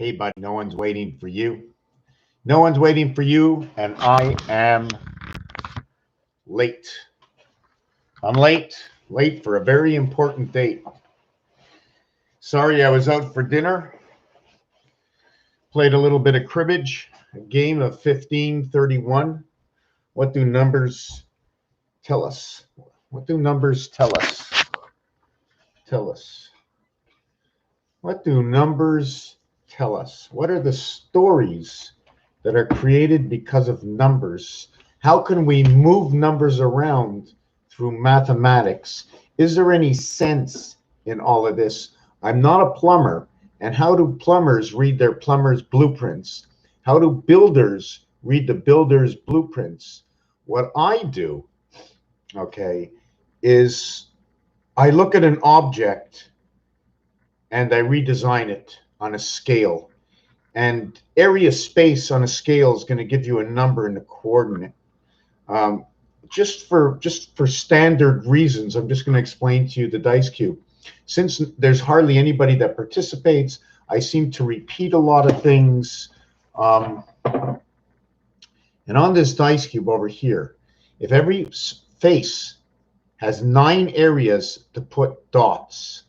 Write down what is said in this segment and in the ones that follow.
Hey, buddy, no one's waiting for you. No one's waiting for you, and I am late. I'm late for a very important date. Sorry, I was out for dinner. Played a little bit of cribbage, a game of 1531. What do numbers tell us? What do numbers tell us? Tell us. What do numbers tell us? What are the stories that are created because of numbers? How can we move numbers around through mathematics? Is there any sense in all of this? I'm not a plumber. And how do plumbers read their plumber's blueprints? How do builders read the builder's blueprints? What I do, okay, is I look at an object and I redesign it on a scale. And area space on a scale is going to give you a number and a coordinate. Just for standard reasons, I'm just going to explain to you the dice cube. Since there's hardly anybody that participates, I seem to repeat a lot of things. And on this dice cube over here, if every face has 9 areas to put dots,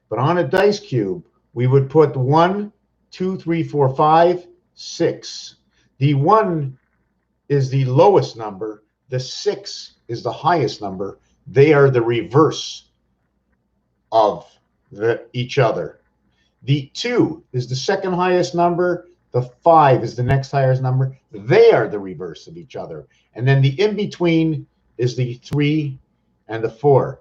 but on a dice cube, we would put 1, 2, 3, 4, 5, 6. The 1 is the lowest number. The 6 is the highest number. They are the reverse of each other. The 2 is the second highest number. The 5 is the next highest number. They are the reverse of each other. And then the in-between is the 3 and the 4.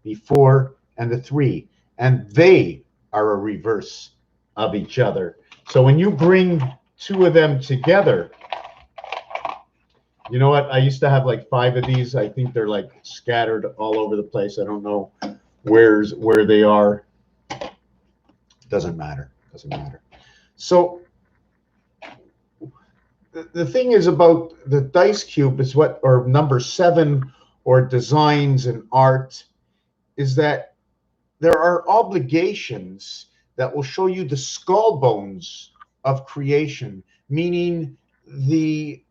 The 4 and the 3. And they are a reverse of each other. So when you bring 2 of them together, you know what? I used to have like 5 of these. I think they're like scattered all over the place. I don't know where they are. Doesn't matter. Doesn't matter. So the thing is about the dice cube is what, or number 7, or designs and art, is that there are obligations that will show you the skull bones of creation, meaning the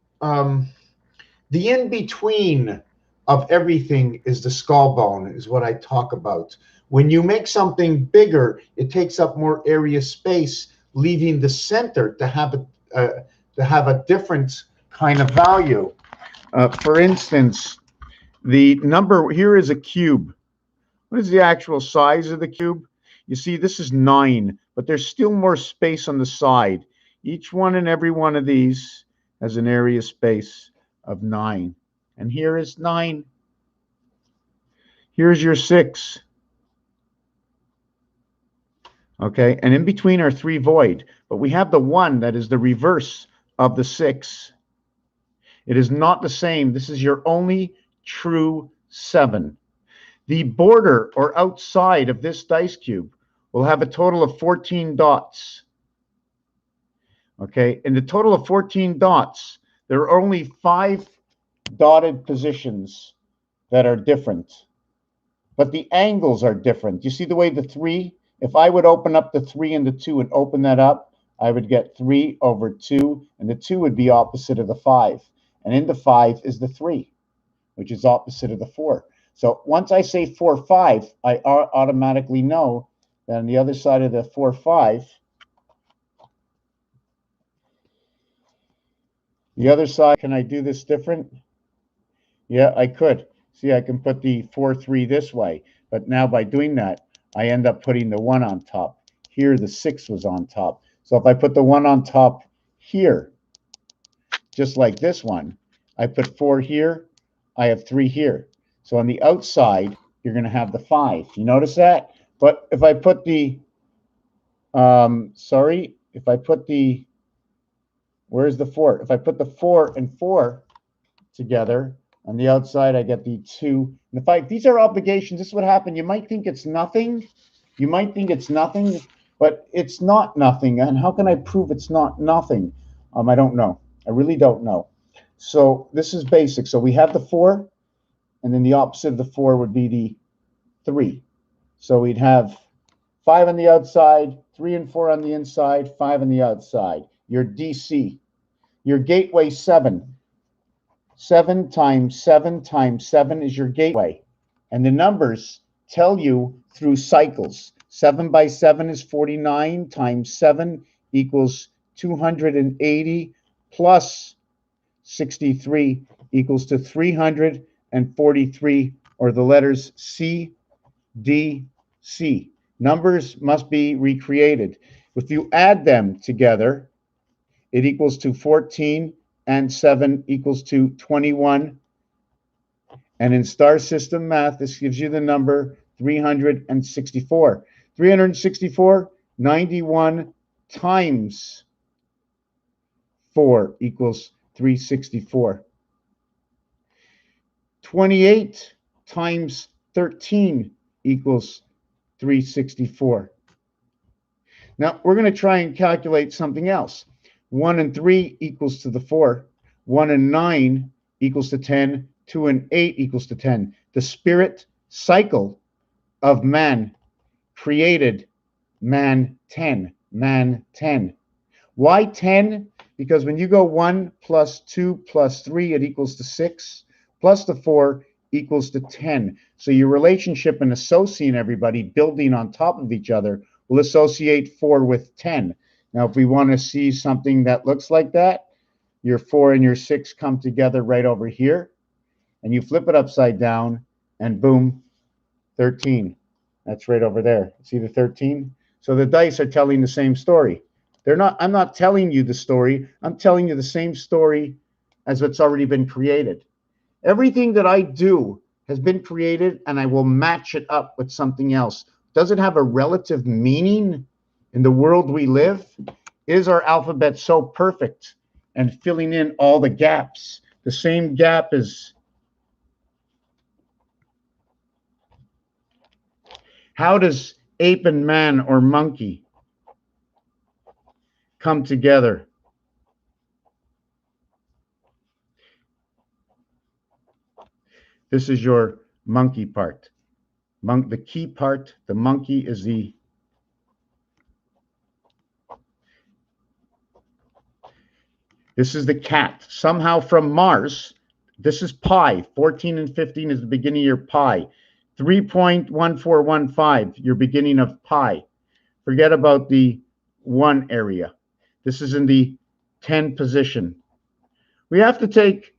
in-between of everything is the skull bone, is what I talk about. When you make something bigger, it takes up more area space, leaving the center to have a different kind of value. For instance, the number here is a cube. What is the actual size of the cube? You see, this is 9, but there's still more space on the side. Each one and every one of these has an area space of 9. And here is 9. Here's your 6. Okay, and in between are 3 void. But we have the 1 that is the reverse of the 6. It is not the same. This is your only true 7. The border or outside of this dice cube will have a total of 14 dots. Okay, in the total of 14 dots, there are only 5 dotted positions that are different. But the angles are different. You see the way the 3, if I would open up the 3 and the 2 and open that up, I would get 3 over 2, and the 2 would be opposite of the 5. And in the 5 is the 3, which is opposite of the 4. So once I say 4, 5, I automatically know that on the other side of the 4, 5, the other side, can I do this different? Yeah, I could. See, I can put the 4, 3 this way. But now by doing that, I end up putting the 1 on top. Here, the 6 was on top. So if I put the 1 on top here, just like this one, I put 4 here, I have 3 here. So on the outside, you're going to have the 5. You notice that? But if I put the, if I put the, where's the 4? If I put the 4 and 4 together, on the outside, I get the 2 and the 5. These are obligations. This is what happened. You might think it's nothing. You might think it's nothing, but it's not nothing. And how can I prove it's not nothing? I don't know. I really don't know. So this is basic. So we have the 4. And then the opposite of the 4 would be the 3. So we'd have 5 on the outside, 3 and 4 on the inside, 5 on the outside. Your DC. Your gateway 7. 7 times 7 times 7 is your gateway. And the numbers tell you through cycles. 7 by 7 is 49 times 7 equals 280 plus 63 equals to 343, or the letters C, D, C. Numbers must be recreated. If you add them together, it equals to 14 and 7 equals to 21. And in star system math, this gives you the number 364. 364, 91 times 4 equals 364. 28 times 13 equals 364. Now, we're going to try and calculate something else. 1 and 3 equals to the 4. 1 and 9 equals to 10. 2 and 8 equals to 10. The spirit cycle of man created man 10. Man 10. Why 10? Because when you go 1 plus 2 plus 3, it equals to 6. Plus the 4 equals to 10. So your relationship and associating everybody, building on top of each other, will associate 4 with 10. Now, if we want to see something that looks like that, your 4 and your 6 come together right over here, and you flip it upside down, and boom, 13. That's right over there. See the 13? So the dice are telling the same story. I'm not telling you the story. I'm telling you the same story as what's already been created. Everything that I do has been created, and I will match it up with something else. Does it have a relative meaning in the world we live? Is our alphabet so perfect and filling in all the gaps? The same gap as how does ape and man or monkey come together? This is your monkey part. The key part, the monkey is the this is the cat. Somehow from Mars, this is pi. 14 and 15 is the beginning of your pi. 3.1415, your beginning of pi. Forget about the 1 area. This is in the 10 position. We have to take,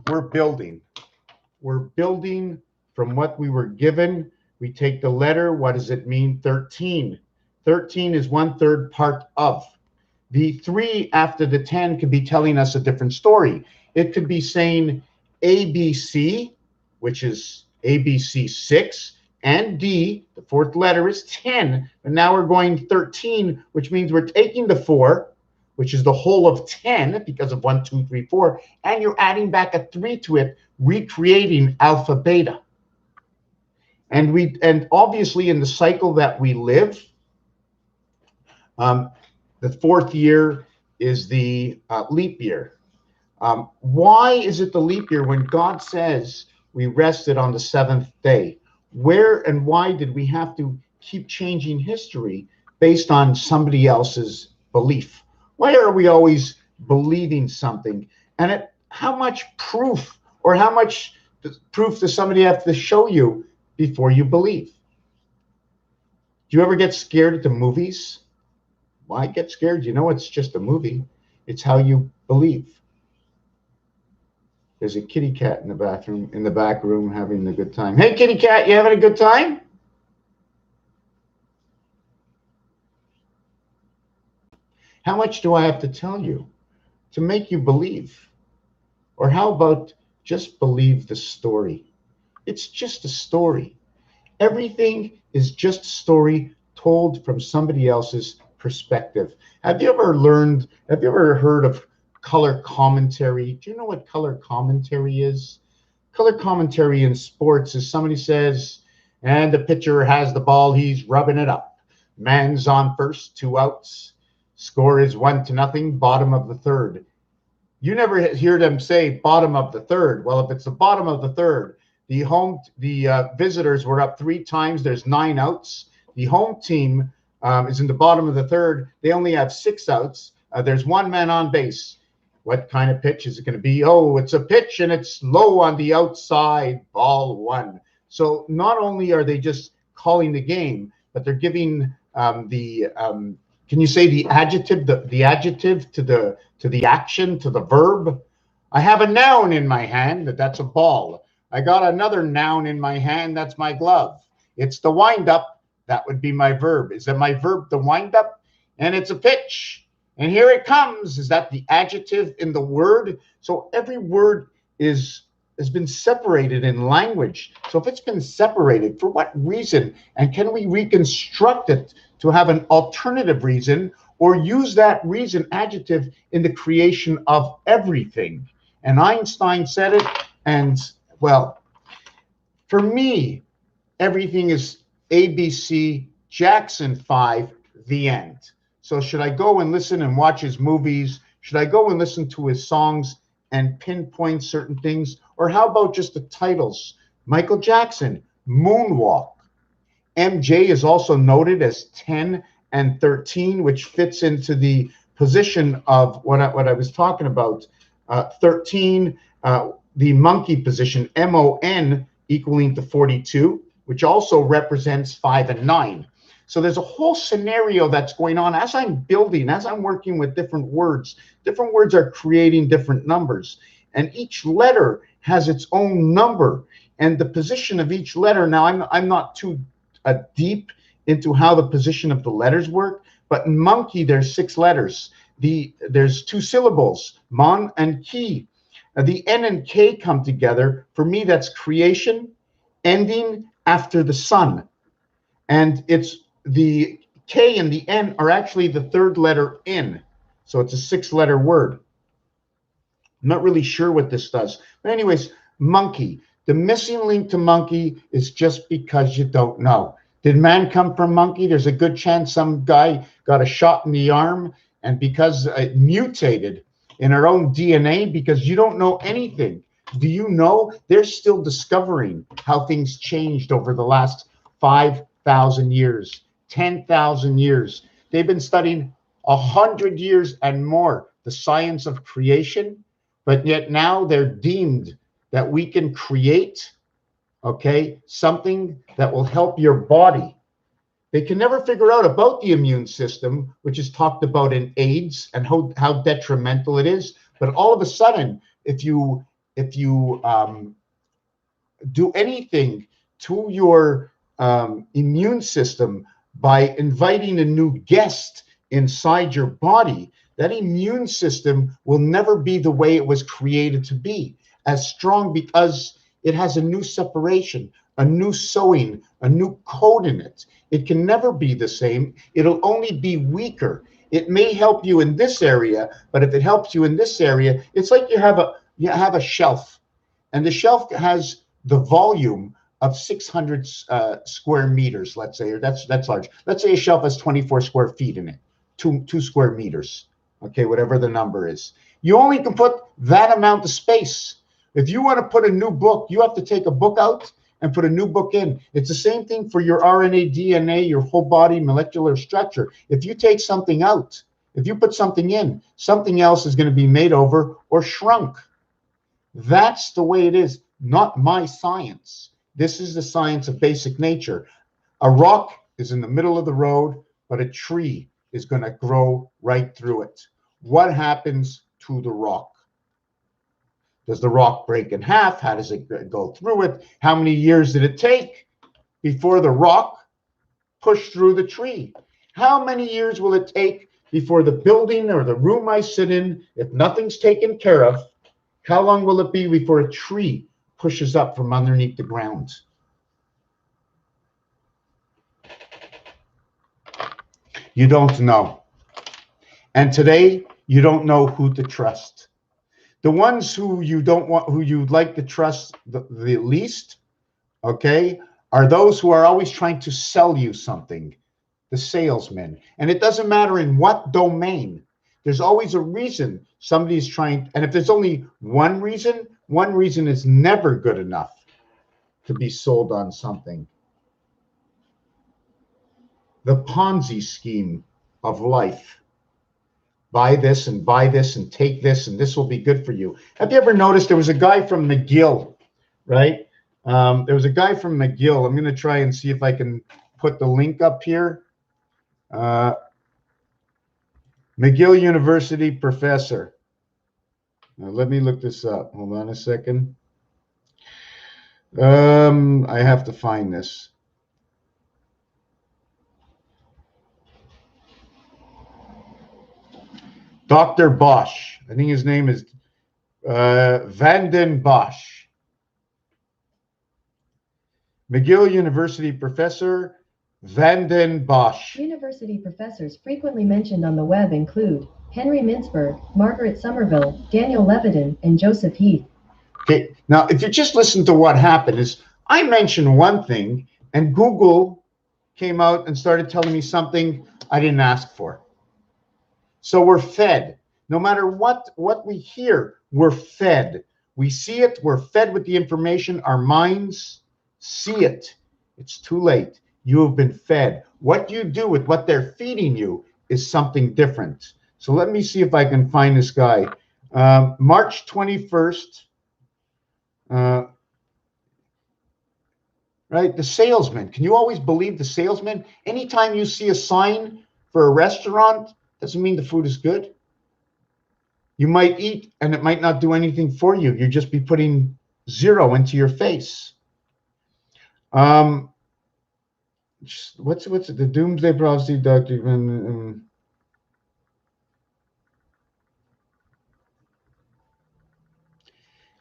we're building from what we were given. We take the letter. What does it mean? 13. 13 is 1/3 part of. The 3 after the 10 could be telling us a different story. It could be saying ABC, which is ABC 6, and D, the 4th letter, is 10. But now we're going 13, which means we're taking the 4, which is the whole of 10 because of 1, 2, 3, 4, and you're adding back a 3 to it, recreating alpha beta. And obviously in the cycle that we live, the 4th year is the leap year. Why is it the leap year when God says we rested on the 7th day? Where and why did we have to keep changing history based on somebody else's belief? Why are we always believing something? And how much proof, or how much proof does somebody have to show you before you believe? Do you ever get scared at the movies? Why get scared? You know it's just a movie. It's how you believe. There's a kitty cat in the bathroom, in the back room, having a good time. Hey, kitty cat, you having a good time? How much do I have to tell you to make you believe? Or how about just believe the story? It's just a story. Everything is just a story told from somebody else's perspective. Have you ever heard of color commentary? Do you know what color commentary is? Color commentary in sports is somebody says, and the pitcher has the ball, he's rubbing it up. Man's on first, 2 outs. Score is 1-0, bottom of the 3rd. You never hear them say bottom of the 3rd. Well, if it's the bottom of the 3rd, The visitors were up 3 times. There's 9 outs. The home team is in the bottom of the third. They only have 6 outs. There's 1 man on base. What kind of pitch is it going to be? Oh, it's a pitch and it's low on the outside, ball 1. So not only are they just calling the game, but they're giving can you say the adjective, the adjective to the action, to the verb? I have a noun in my hand, that's a ball. I got another noun in my hand, that's my glove. It's the wind-up, that would be my verb. Is that my verb, the wind-up? And it's a pitch. And here it comes. Is that the adjective in the word? So every word has been separated in language. So if it's been separated, for what reason? And can we reconstruct it to have an alternative reason, or use that reason, adjective, in the creation of everything? And Einstein said it, and well, for me, everything is ABC, Jackson 5, the end. So should I go and listen and watch his movies? Should I go and listen to his songs and pinpoint certain things? Or how about just the titles? Michael Jackson, Moonwalk. MJ is also noted as 10 and 13, which fits into the position of what I was talking about. 13, the monkey position, MON, equaling to 42, which also represents 5 and 9. So there's a whole scenario that's going on as I'm building, as I'm working with different words. Different words are creating different numbers, and each letter has its own number. And the position of each letter, now I'm not too deep into how the position of the letters work, but in monkey there's 6 letters. There's 2 syllables, mon and ki. The N and K come together. For me, that's creation, ending after the sun. And it's the K and the N are actually the 3rd letter in. So it's a 6-letter word. I'm not really sure what this does. But anyways, monkey. The missing link to monkey is just because you don't know. Did man come from monkey? There's a good chance some guy got a shot in the arm, and because it mutated in our own DNA, because you don't know anything. Do you know? They're still discovering how things changed over the last 5,000 years, 10,000 years. They've been studying 100 years and more, the science of creation, but yet now they're deemed that we can create, okay, something that will help your body. They can never figure out about the immune system, which is talked about in AIDS and how detrimental it is. But all of a sudden, if you do anything to your immune system by inviting a new guest inside your body, that immune system will never be the way it was created to be, as strong, because it has a new separation, a new sewing, a new code in it. It can never be the same. It'll only be weaker. It may help you in this area, but if it helps you in this area, it's like you have a shelf, and the shelf has the volume of 600 square meters, let's say, or that's large. Let's say a shelf has 24 square feet in it, 2 square meters, okay, whatever the number is. You only can put that amount of space. If you want to put a new book, you have to take a book out and put a new book in. It's the same thing for your RNA, DNA, your whole body molecular structure. If you take something out, if you put something in, something else is going to be made over or shrunk. That's the way it is, not my science. This is the science of basic nature. A rock is in the middle of the road, but a tree is going to grow right through it. What happens to the rock? Does the rock break in half? How does it go through it? How many years did it take before the rock pushed through the tree? How many years will it take before the building or the room I sit in, if nothing's taken care of, how long will it be before a tree pushes up from underneath the ground? You don't know. And today, you don't know who to trust. The ones who you don't want, who you'd like to trust the least, okay, are those who are always trying to sell you something, the salesmen. And it doesn't matter in what domain. There's always a reason somebody's trying, and if there's only one reason is never good enough. to be sold on something. The Ponzi scheme of life. Buy this and take this and this will be good for you. Have you ever noticed there was a guy from McGill, right? There was a guy from McGill. I'm going to try and see if I can put the link up here. McGill University professor. Now, let me look this up. Hold on a second. I have to find this. Dr. Bosch. I think his name is Vanden Bosch. McGill University professor Vanden Bosch. University professors frequently mentioned on the web include Henry Mintzberg, Margaret Somerville, Daniel Levitin, and Joseph Heath. Okay, now if you just listen to what happened is I mentioned one thing and Google came out and started telling me something I didn't ask for. So we're fed. No matter what we hear, we're fed. We see it, we're fed with the information, our minds see it. It's too late. You have been fed. What you do with what they're feeding you is something different. So let me see if I can find this guy. March 21st, right? The salesman. Can you always believe the salesman? Anytime you see a sign for a restaurant, doesn't mean the food is good. You might eat and it might not do anything for you. You'll just be putting zero into your face. What's it? The Doomsday Prophecy, Dr.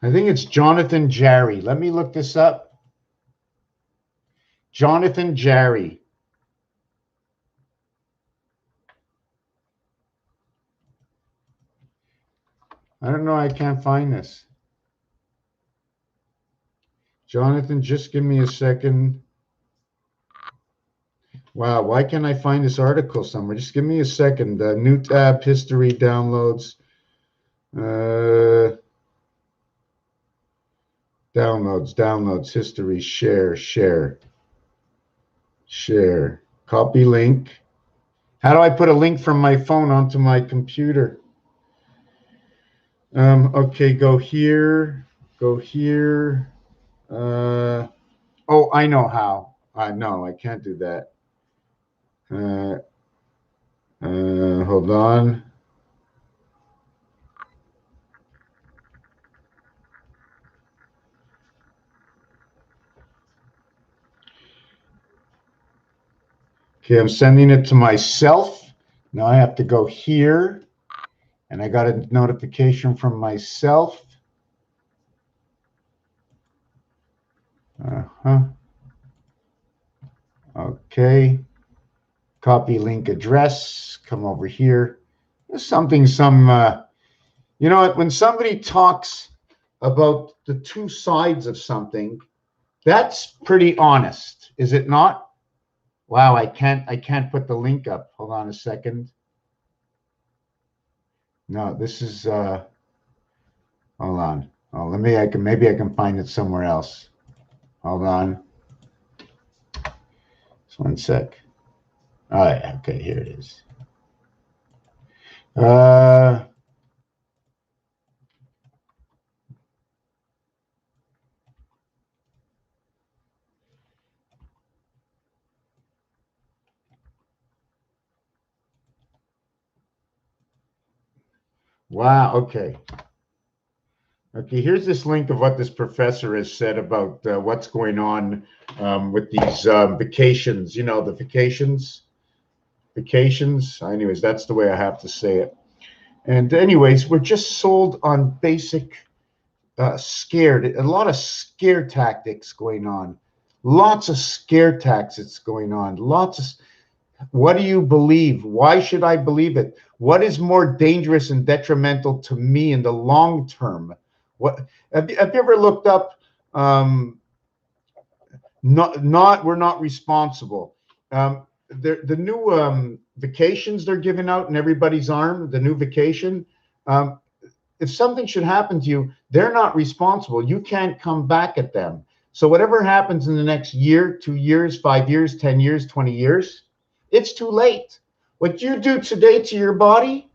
I think it's Jonathan Jarry. Let me look this up. Jonathan Jarry. I don't know. I can't find this. Jonathan, just give me a second. Wow, why can't I find this article somewhere? Just give me a second. New tab, history, downloads. Downloads, history, share. Copy link. How do I put a link from my phone onto my computer? Okay, go here. Oh, I know how. No, I can't do that. Hold on. Okay, I'm sending it to myself. Now I have to go here, and I got a notification from myself. Okay. Copy link address. Come over here. There's you know what? When somebody talks about the two sides of something, that's pretty honest, is it not? Wow, I can't put the link up. Hold on a second. No, this is hold on. Oh, maybe I can find it somewhere else. Hold on. Just one sec. All right, okay, here it is. Wow, okay. Okay, here's this link of what this professor has said about what's going on with these vacations, you know, the vacations. Anyways, that's the way I have to say it. And anyways, we're just sold on basic scared. A lot of scare tactics going on. Lots of scare tactics going on. What do you believe? Why should I believe it? What is more dangerous and detrimental to me in the long term? What have you ever looked up? We're not responsible. The new vacations they're giving out in everybody's arm. The new vacation. If something should happen to you, they're not responsible. You can't come back at them. So whatever happens in the next year, 2 years, 5 years, 10 years, 20 years, it's too late. What you do today to your body,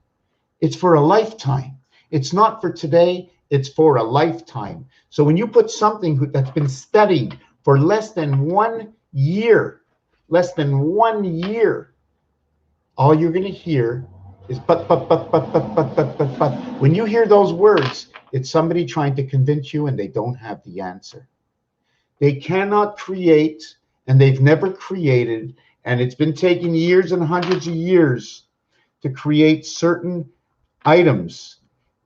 it's for a lifetime. It's not for today, it's for a lifetime. So when you put something that's been studied for less than 1 year, all you're going to hear is but. When you hear those words, it's somebody trying to convince you and they don't have the answer. They cannot create, and they've never created, and it's been taking years and hundreds of years to create certain items.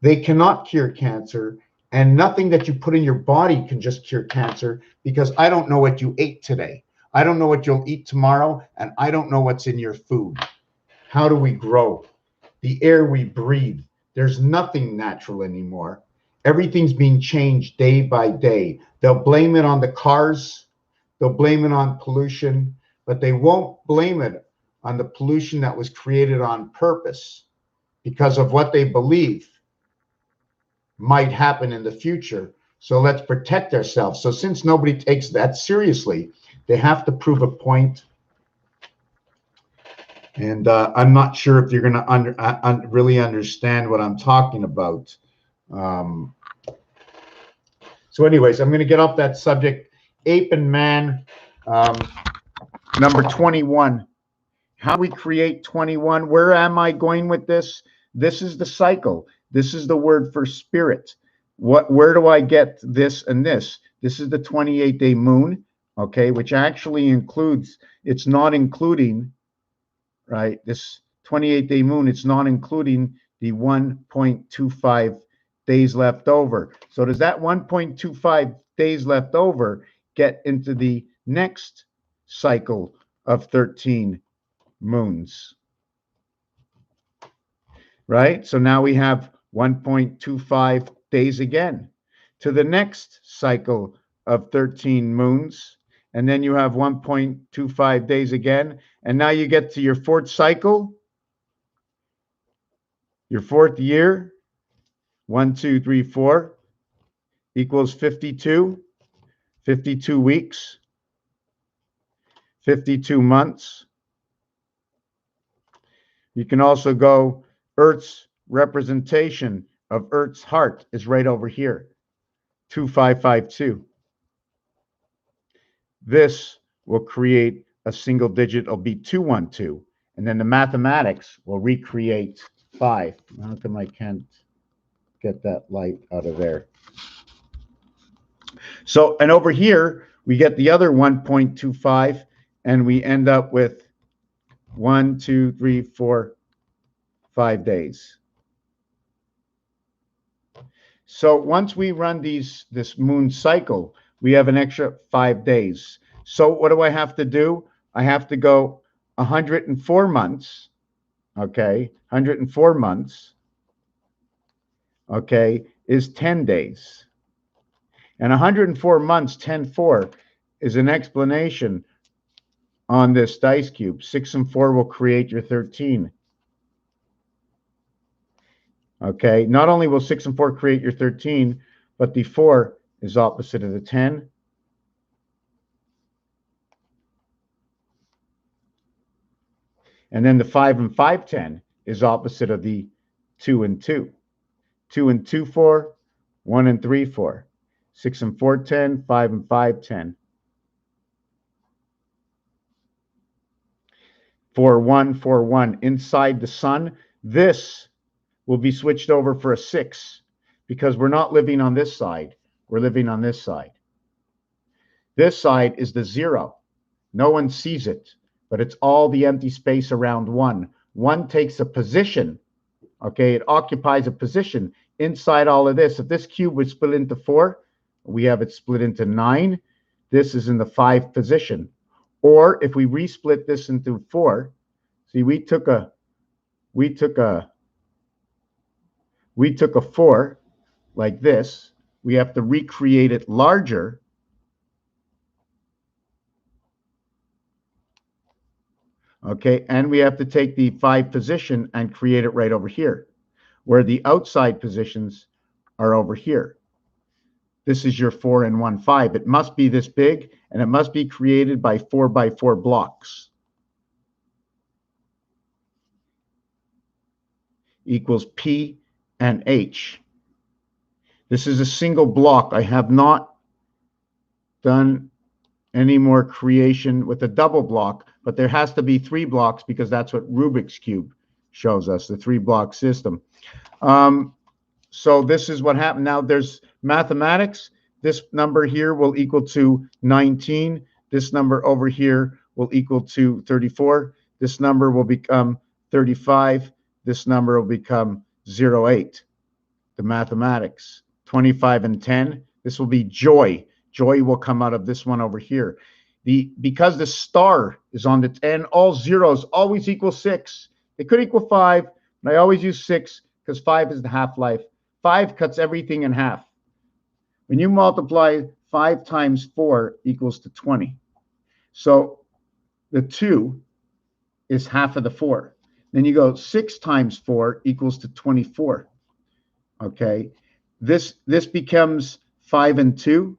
They cannot cure cancer, and nothing that you put in your body can just cure cancer, because I don't know what you ate today. I don't know what you'll eat tomorrow, and I don't know what's in your food. How do we grow? The air we breathe. There's nothing natural anymore. Everything's being changed day by day. They'll blame it on the cars. They'll blame it on pollution, but they won't blame it on the pollution that was created on purpose because of what they believe might happen in the future. So let's protect ourselves. So since nobody takes that seriously, they have to prove a point. And I'm not sure if you're going to really understand what I'm talking about. So anyways, I'm going to get off that subject. Ape and man, number 21. How we create 21. Where am I going with this? This is the cycle. This is the word for spirit. Where do I get this and this? This is the 28-day moon, okay, which actually includes, it's not including, right, this 28-day moon, it's not including the 1.25 days left over. So does that 1.25 days left over get into the next cycle of 13 moons? Right? So now we have 1.25 days again to the next cycle of 13 moons. And then you have 1.25 days again. And now you get to your fourth cycle, your fourth year. 1, 2, 3, 4 equals 52. 52 weeks, 52 months. You can also go, Earth's representation of Earth's heart is right over here, 2552. This will create a single digit, it'll be 212. And then the mathematics will recreate 5. How come I can't get that light out of there? So, and over here, we get the other 1.25, and we end up with 1, 2, 3, 4, 5 days. So once we run this moon cycle, we have an extra 5 days. So what do I have to do? I have to go 104 months, okay? 104 months, okay, is 10 days. And 104 months, 10-4, is an explanation on this dice cube. 6 and 4 will create your 13. Okay, not only will 6 and 4 create your 13, but the 4 is opposite of the 10. And then the 5 and 5, 10 is opposite of the 2 and 2. 2 and 2, 4, 1 and 3, 4. 6 and 4, 10, 5 and 5, 10. 4, 1, 4, 1. Inside the sun, this will be switched over for a 6 because we're not living on this side. We're living on this side. This side is the 0. No one sees it, but it's all the empty space around 1. 1 takes a position, okay? It occupies a position inside all of this. If this cube was split into 4, we have it split into 9. This is in the 5 position. Or if we resplit this into 4, see, we took a 4 like this. We have to recreate it larger. Okay, and we have to take the 5 position and create it right over here, where the outside positions are over here. this is your 4 and 1, 5. It must be this big, and it must be created by 4 by 4 blocks. Equals P and H. This is a single block. I have not done any more creation with a double block, but there has to be 3 blocks because that's what Rubik's Cube shows us, the 3-block system. So this is what happened. Now there's mathematics. This number here will equal to 19. This number over here will equal to 34. This number will become 35. This number will become 0.8. The mathematics. 25 and 10. This will be joy. Joy will come out of this one over here. Because the star is on the 10, all zeros always equal 6. They could equal 5, but I always use 6 because 5 is the half-life. 5 cuts everything in half. When you multiply 5 times 4 equals to 20. So the 2 is half of the 4. Then you go 6 times 4 equals to 24. Okay. This becomes 5 and 2.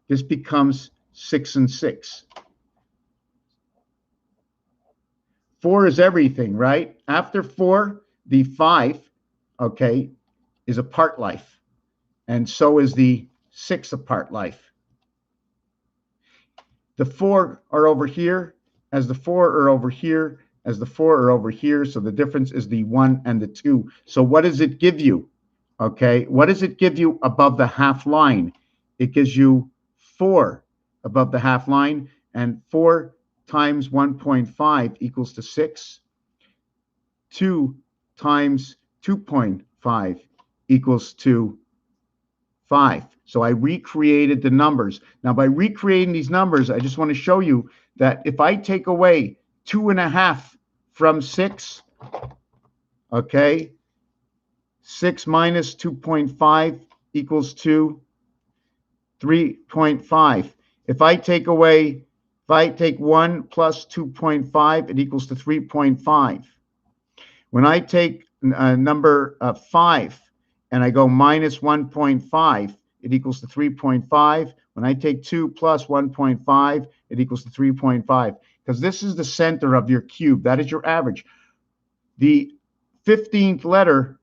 This becomes 6 and 6. 4 is everything, right? After 4, the 5, okay, is a part life. And so is the 6 a part life. The 4 are over here, as the 4 are over here, as the 4 are over here. So the difference is the 1 and the 2. So what does it give you? Okay, what does it give you above the half line? It gives you 4 above the half line, and 4 times 1.5 equals to 6. 2 times 2.5 equals to 5. So I recreated the numbers. Now, by recreating these numbers, I just want to show you that if I take away 2.5 from 6, okay, 6 minus 2.5 equals to 3.5. If I take 1 plus 2.5, it equals to 3.5. When I take number 5 and I go minus 1.5, it equals to 3.5. When I take 2 plus 1.5, it equals to 3.5. Because this is the center of your cube. That is your average. The 15th letter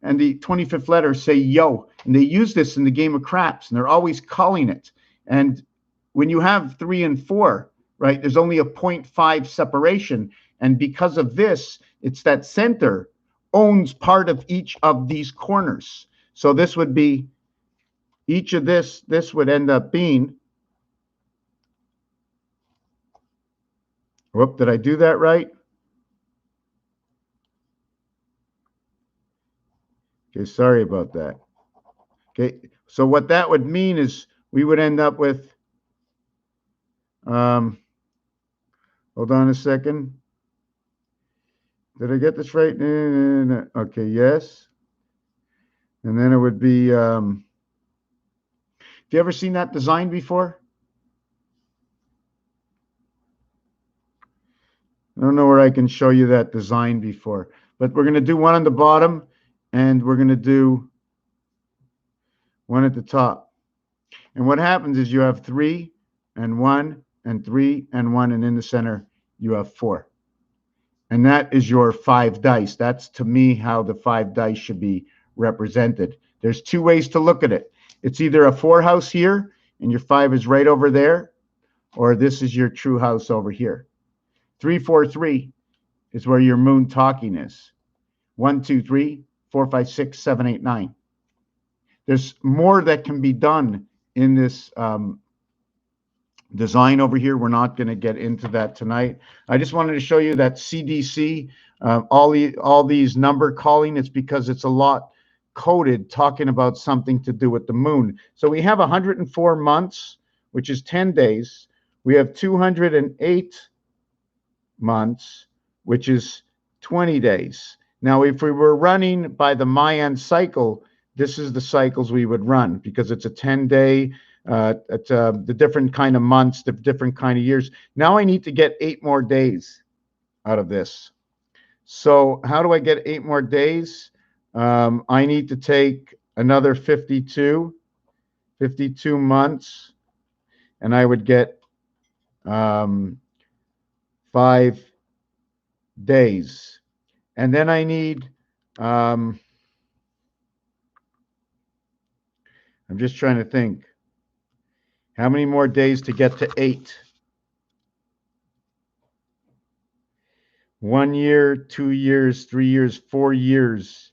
and the 25th letter say yo, and they use this in the game of craps, and they're always calling it. And when you have 3 and 4, right, there's only a 0.5 separation, and because of this, it's that center owns part of each of these corners. So this would be each of this would end up being, whoop, did I do that right? Okay, sorry about that. Okay, so what that would mean is we would end up with, hold on a second. Did I get this right? No. Okay, yes. And then it would be, have you ever seen that design before? I don't know where I can show you that design before, but we're going to do one on the bottom and we're going to do one at the top. And what happens is you have 3 and 1 and 3 and 1, and in the center you have 4. And that is your 5 dice. That's, to me, how the 5 dice should be represented. There's 2 ways to look at it. It's either a 4 house here and your 5 is right over there, or this is your true house over here. 3, 4, 3 is where your moon talking is. 1, 2, 3, 4, 5, 6, 7, 8, 9. There's more that can be done in this design over here. We're not going to get into that tonight. I just wanted to show you that CDC, all these number calling, it's because it's a lot coded talking about something to do with the moon. So we have 104 months, which is 10 days. We have 208 months, which is 20 days. Now, if we were running by the Mayan cycle, this is the cycles we would run because it's a 10-day, the different kind of months, the different kind of years. Now I need to get 8 more days out of this. So how do I get 8 more days? I need to take another 52 52 months, and I would get 5 days. And then I need, I'm just trying to think, how many more days to get to 8? 1 year, 2 years, 3 years, 4 years.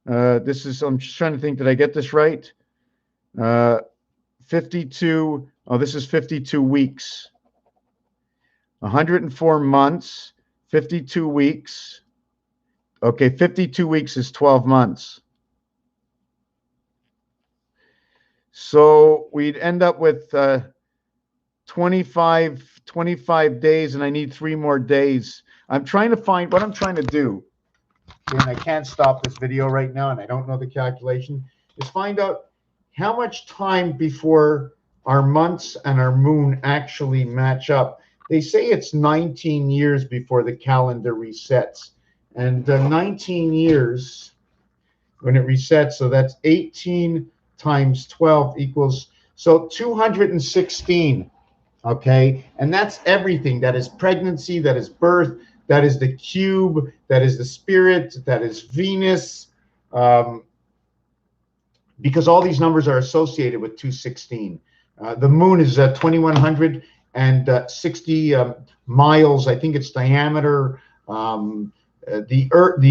I'm just trying to think, did I get this right? 52, oh, this is 52 weeks. 104 months, 52 weeks. Okay, 52 weeks is 12 months. So we'd end up with 25 days, and I need 3 more days. I'm trying to find what I'm trying to do, and I can't stop this video right now, and I don't know the calculation, is find out how much time before our months and our moon actually match up. They say it's 19 years before the calendar resets, and 19 years when it resets, so that's 18 times 12 equals, so 216. Okay, and that's everything. That is pregnancy, that is birth, that is the cube, that is the spirit, that is Venus, because all these numbers are associated with 216. The moon is 2,160 miles, I think it's diameter. The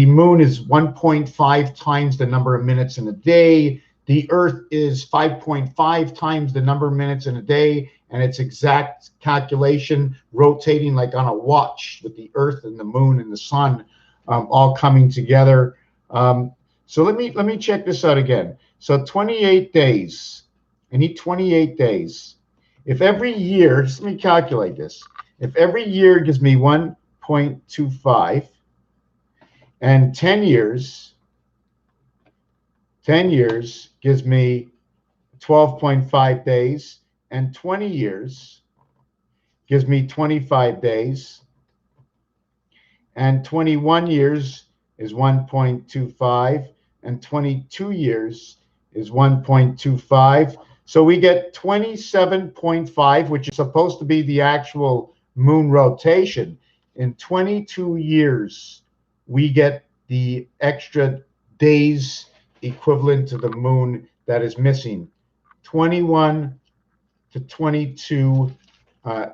moon is 1.5 times the number of minutes in a day. The Earth is 5.5 times the number of minutes in a day, and its exact calculation rotating like on a watch with the Earth and the moon and the sun all coming together. So let me check this out again. So 28 days. I need 28 days. If every year, just let me calculate this. If every year gives me 1.25, and 10 years gives me 12.5 days, and 20 years gives me 25 days, and 21 years is 1.25, and 22 years is 1.25. So we get 27.5, which is supposed to be the actual moon rotation. In 22 years, we get the extra days equivalent to the moon that is missing. 21 to 22,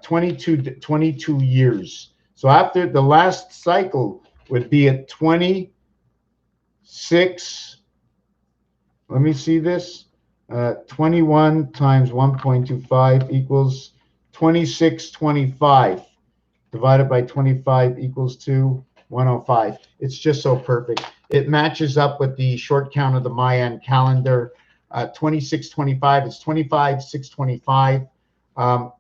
22 years. So after the last cycle would be at 26. Let me see this. 21 times 1.25 equals 2625. Divided by 25 equals 105. It's just so perfect. It matches up with the short count of the Mayan calendar. 2625 is 25, 625.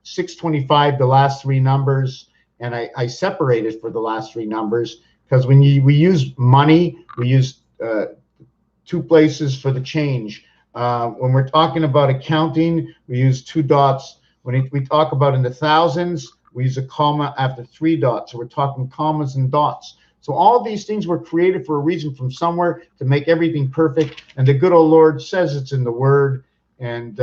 625, the last 3 numbers, and I separated for the last 3 numbers because when we use money, we use 2 places for the change. When we're talking about accounting, we use 2 dots. When we talk about in the thousands, we use a comma after 3 dots. So we're talking commas and dots. So all these things were created for a reason from somewhere to make everything perfect. And the good old Lord says it's in the Word. And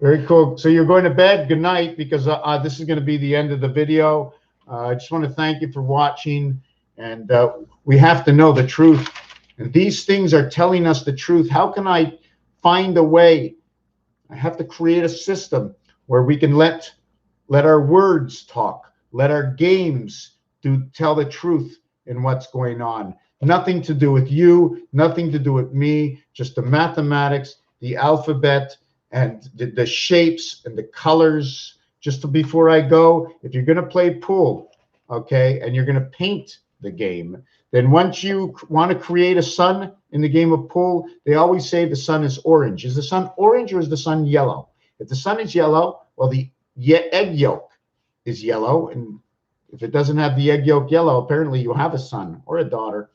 very cool. So you're going to bed. Good night, because this is going to be the end of the video. I just want to thank you for watching. And we have to know the truth. And these things are telling us the truth. How can I find a way? I have to create a system where we can let our words talk, let our games tell the truth in what's going on. Nothing to do with you, nothing to do with me, just the mathematics, the alphabet, and the shapes and the colors. Just before I go, if you're going to play pool, okay, and you're going to paint the game, then once you want to create a sun in the game of pool, they always say the sun is orange. Is the sun orange or is the sun yellow? If the sun is yellow, well, the egg yolk is yellow. And if it doesn't have the egg yolk yellow, apparently you have a son or a daughter.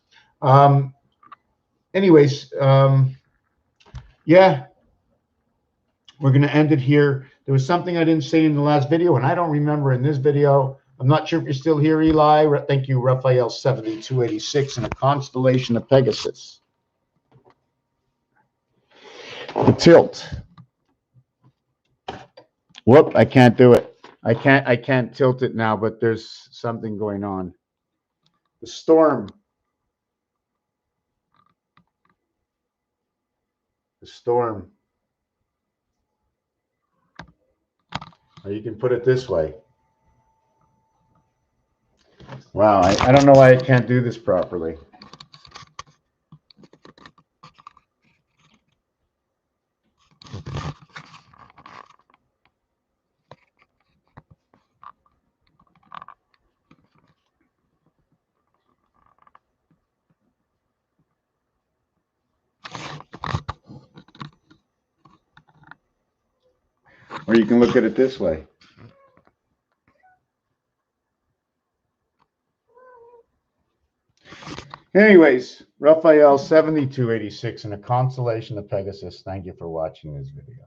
Anyways, yeah, we're going to end it here. There was something I didn't say in the last video, and I don't remember in this video. I'm not sure if you're still here, Eli. Thank you, Raphael 7286, in a constellation of Pegasus. The tilt. Whoop, I can't do it. I can't tilt it now, but there's something going on. The storm. The storm. Or you can put it this way. Wow, I don't know why I can't do this properly. Or you can look at it this way. Anyways, Raphael 7286 and a constellation of Pegasus. Thank you for watching this video.